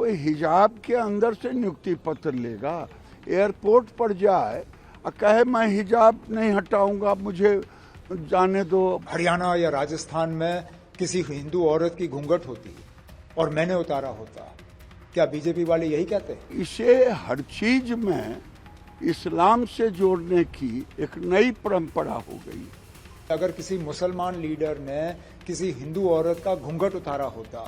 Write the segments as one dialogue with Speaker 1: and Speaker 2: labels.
Speaker 1: कोई हिजाब के अंदर से नियुक्ति पत्र लेगा? एयरपोर्ट पर जाए और कहे मैं हिजाब नहीं हटाऊंगा, मुझे जाने दो।
Speaker 2: हरियाणा या राजस्थान में किसी हिंदू औरत की घूंघट होती और मैंने उतारा होता, क्या बीजेपी वाले यही कहते हैं?
Speaker 1: इसे हर चीज में इस्लाम से जोड़ने की एक नई परंपरा हो गई।
Speaker 2: अगर किसी मुसलमान लीडर ने किसी हिंदू औरत का घूंघट उतारा होता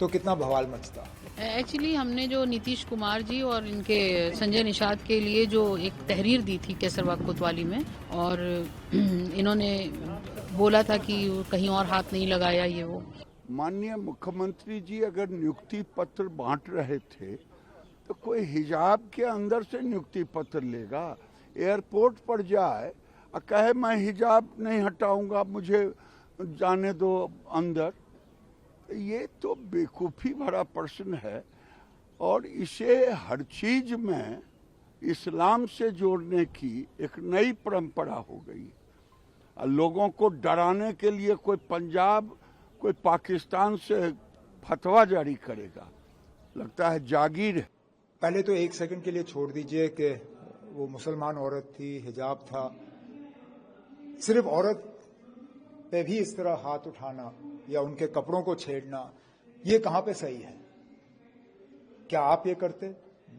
Speaker 2: तो कितना बवाल मचता।
Speaker 3: एक्चुअली हमने जो नीतीश कुमार जी और इनके संजय निषाद के लिए जो एक तहरीर दी थी केसरबाग कोतवाली में, और इन्होंने बोला था कि कहीं और हाथ नहीं लगाया ये वो।
Speaker 1: माननीय मुख्यमंत्री जी अगर नियुक्ति पत्र बांट रहे थे तो कोई हिजाब के अंदर से नियुक्ति पत्र लेगा? एयरपोर्ट पर जाए और कहे मैं हिजाब नहीं हटाऊंगा, मुझे जाने दो अंदर। ये तो बेवकूफ़ी भरा प्रश्न है और इसे हर चीज में इस्लाम से जोड़ने की एक नई परंपरा हो गई। लोगों को डराने के लिए कोई पंजाब, कोई पाकिस्तान से फतवा जारी करेगा, लगता है जागीर है।
Speaker 2: पहले तो एक सेकंड के लिए छोड़ दीजिए कि वो मुसलमान औरत थी, हिजाब था, सिर्फ औरत पे भी इस तरह हाथ उठाना या उनके कपड़ों को छेड़ना, ये कहां पे सही है? क्या आप ये करते?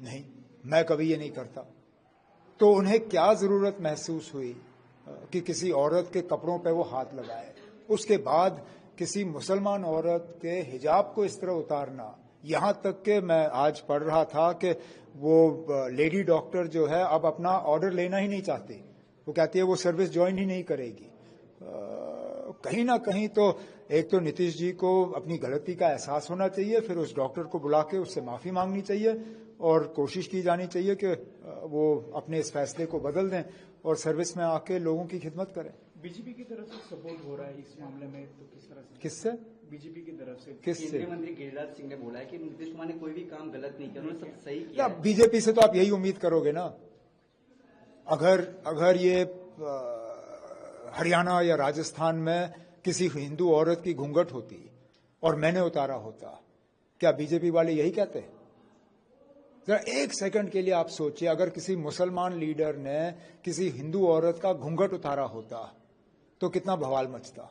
Speaker 2: नहीं, मैं कभी ये नहीं करता। तो उन्हें क्या जरूरत महसूस हुई कि किसी औरत के कपड़ों पे वो हाथ लगाए? उसके बाद किसी मुसलमान औरत के हिजाब को इस तरह उतारना, यहां तक कि मैं आज पढ़ रहा था कि वो लेडी डॉक्टर जो है अब अपना ऑर्डर लेना ही नहीं चाहती। वो कहती है वो सर्विस ज्वाइन ही नहीं करेगी। कहीं ना कहीं तो एक तो नीतीश जी को अपनी गलती का एहसास होना चाहिए, फिर उस डॉक्टर को बुला के उससे माफी मांगनी चाहिए और कोशिश की जानी चाहिए कि वो अपने इस फैसले को बदल दें और सर्विस में आके लोगों की खिदमत करें।
Speaker 4: बीजेपी की तरफ से सपोर्ट हो रहा है इस मामले में, तो किस तरह से?
Speaker 2: किससे?
Speaker 4: बीजेपी की तरफ से।
Speaker 2: किससे?
Speaker 5: केंद्रीय मंत्री गिरिराज सिंह ने बोला है कि नीतीश कुमार ने कोई भी काम गलत नहीं किया, उन्होंने सब सही किया।
Speaker 2: बीजेपी से तो आप यही उम्मीद करोगे ना। अगर ये हरियाणा या राजस्थान में किसी हिंदू औरत की घूंघट होती और मैंने उतारा होता, क्या बीजेपी वाले यही कहते हैं? जरा एक सेकंड के लिए आप सोचिए, अगर किसी मुसलमान लीडर ने किसी हिंदू औरत का घूंघट उतारा होता तो कितना बवाल मचता।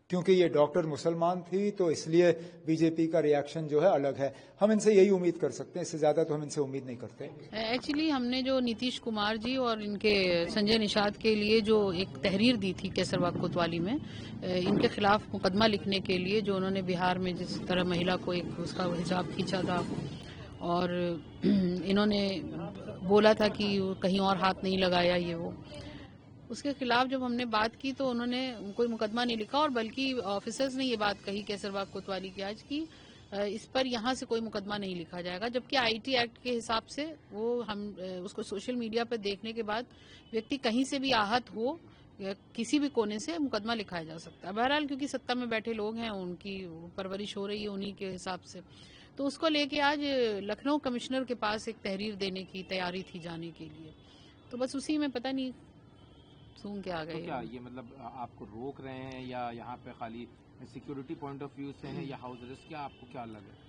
Speaker 2: क्योंकि ये डॉक्टर मुसलमान थी तो इसलिए बीजेपी का रिएक्शन जो है अलग है। हम इनसे यही उम्मीद कर सकते हैं, इससे ज्यादा तो हम इनसे उम्मीद नहीं करते।
Speaker 3: एक्चुअली हमने जो नीतीश कुमार जी और इनके संजय निषाद के लिए जो एक तहरीर दी थी केसरबाग कोतवाली में, इनके खिलाफ मुकदमा लिखने के लिए, जो उन्होंने बिहार में जिस तरह महिला को एक उसका हिजाब खींचा था और इन्होंने बोला था कि कहीं और हाथ नहीं लगाया ये वो, उसके खिलाफ जब हमने बात की तो उन्होंने कोई मुकदमा नहीं लिखा और बल्कि ऑफिसर्स ने ये बात कही केसरबाग कोतवाली की आज की इस पर यहाँ से कोई मुकदमा नहीं लिखा जाएगा, जबकि आईटी एक्ट के हिसाब से वो हम उसको सोशल मीडिया पर देखने के बाद व्यक्ति कहीं से भी आहत हो या किसी भी कोने से मुकदमा लिखाया जा सकता है। बहरहाल क्योंकि सत्ता में बैठे लोग हैं, उनकी परवरिश हो रही है उन्हीं के हिसाब से, तो उसको लेके आज लखनऊ कमिश्नर के पास एक तहरीर देने की तैयारी थी जाने के लिए, तो बस उसी में पता नहीं सूंघ के आ गए।
Speaker 6: तो क्या ये मतलब आपको रोक रहे हैं या यहाँ पे खाली सिक्योरिटी पॉइंट ऑफ व्यू से है या हाउस अरेस्ट, क्या आपको क्या लगे?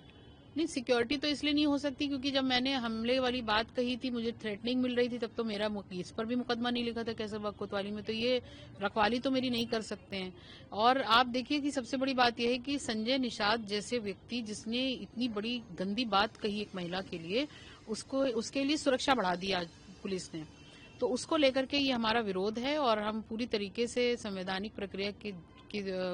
Speaker 3: नहीं, सिक्योरिटी तो इसलिए नहीं हो सकती क्योंकि जब मैंने हमले वाली बात कही थी, मुझे थ्रेटनिंग मिल रही थी, तब तो मेरा इस पर भी मुकदमा नहीं लिखा था केसरबाग कोतवाली में, तो ये रखवाली तो मेरी नहीं कर सकते हैं। और आप देखिए कि सबसे बड़ी बात यह है कि संजय निषाद जैसे व्यक्ति जिसने इतनी बड़ी गंदी बात कही एक महिला के लिए, उसके लिए सुरक्षा बढ़ा दी आज पुलिस ने, तो उसको लेकर के ये हमारा विरोध है और हम पूरी तरीके से संवैधानिक प्रक्रिया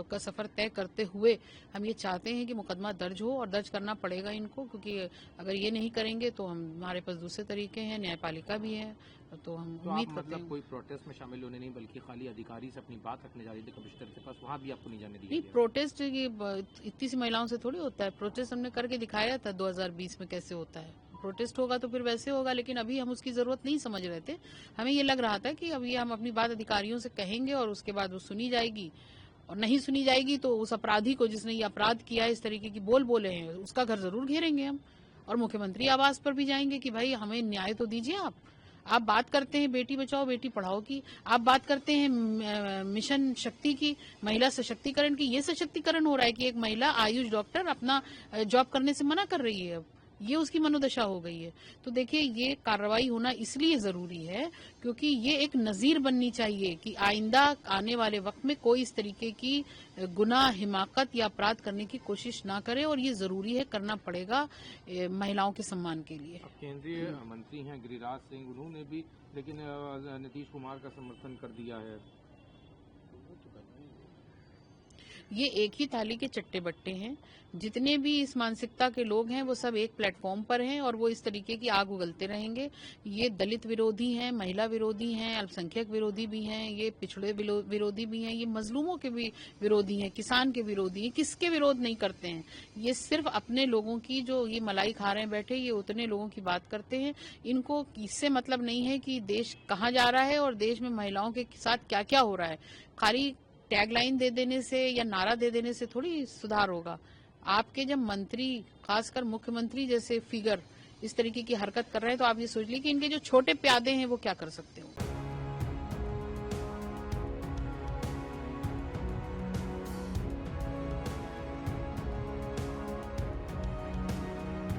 Speaker 3: का सफर तय करते हुए हम ये चाहते हैं कि मुकदमा दर्ज हो और दर्ज करना पड़ेगा इनको, क्योंकि अगर ये नहीं करेंगे तो हमारे पास दूसरे तरीके हैं, न्यायपालिका भी है, तो हम उम्मीद करते हैं।
Speaker 6: कोई प्रोटेस्ट में शामिल होने नहीं बल्कि खाली अधिकारी से अपनी बात रखने जा रही थी कमिश्नर के पास, वहाँ भी आपको नहीं जाने दिया?
Speaker 3: नहीं, प्रोटेस्ट इतनी सी महिलाओं से थोड़ी होता है। प्रोटेस्ट हमने करके दिखाया था 2020 में कैसे होता है। प्रोटेस्ट होगा तो फिर वैसे होगा, लेकिन अभी हम उसकी जरूरत नहीं समझ रहे थे। हमें ये लग रहा था कि अभी हम अपनी बात अधिकारियों से कहेंगे और उसके बाद वो सुनी जाएगी, और नहीं सुनी जाएगी तो उस अपराधी को जिसने ये अपराध किया है, इस तरीके की बोले हैं, उसका घर जरूर घेरेंगे हम और मुख्यमंत्री आवास पर भी जाएंगे कि भाई हमें न्याय तो दीजिए। आप बात करते हैं बेटी बचाओ बेटी पढ़ाओ की, आप बात करते हैं मिशन शक्ति की, महिला सशक्तिकरण की। ये सशक्तिकरण हो रहा है कि एक महिला आयुष डॉक्टर अपना जॉब करने से मना कर रही है। ये उसकी मनोदशा हो गई है। तो देखिए, ये कार्रवाई होना इसलिए जरूरी है क्योंकि ये एक नजीर बननी चाहिए कि आइंदा आने वाले वक्त में कोई इस तरीके की गुनाह, हिमाकत या अपराध करने की कोशिश ना करे, और ये जरूरी है, करना पड़ेगा महिलाओं के सम्मान के लिए।
Speaker 6: अब केंद्रीय मंत्री हैं गिरिराज सिंह, उन्होंने भी लेकिन नीतीश कुमार का समर्थन कर दिया है।
Speaker 3: ये एक ही थाली के चट्टे बट्टे हैं। जितने भी इस मानसिकता के लोग हैं वो सब एक प्लेटफॉर्म पर हैं और वो इस तरीके की आग उगलते रहेंगे। ये दलित विरोधी हैं, महिला विरोधी हैं, अल्पसंख्यक विरोधी भी हैं, ये पिछड़े विरोधी भी हैं, ये मजलूमों के भी विरोधी हैं, किसान के विरोधी हैं। किसके विरोध नहीं करते हैं? ये सिर्फ अपने लोगों की जो ये मलाई खा रहे हैं बैठे, ये उतने लोगों की बात करते हैं। इनको इससे मतलब नहीं है कि देश कहाँ जा रहा है और देश में महिलाओं के साथ क्या क्या हो रहा है। खाली टैगलाइन दे देने से या नारा दे देने से थोड़ी सुधार होगा। आपके जब मंत्री, खासकर मुख्यमंत्री जैसे फिगर इस तरीके की हरकत कर रहे हैं तो आप ये सोच लीजिए कि इनके जो छोटे प्यादे हैं वो क्या कर सकते हो।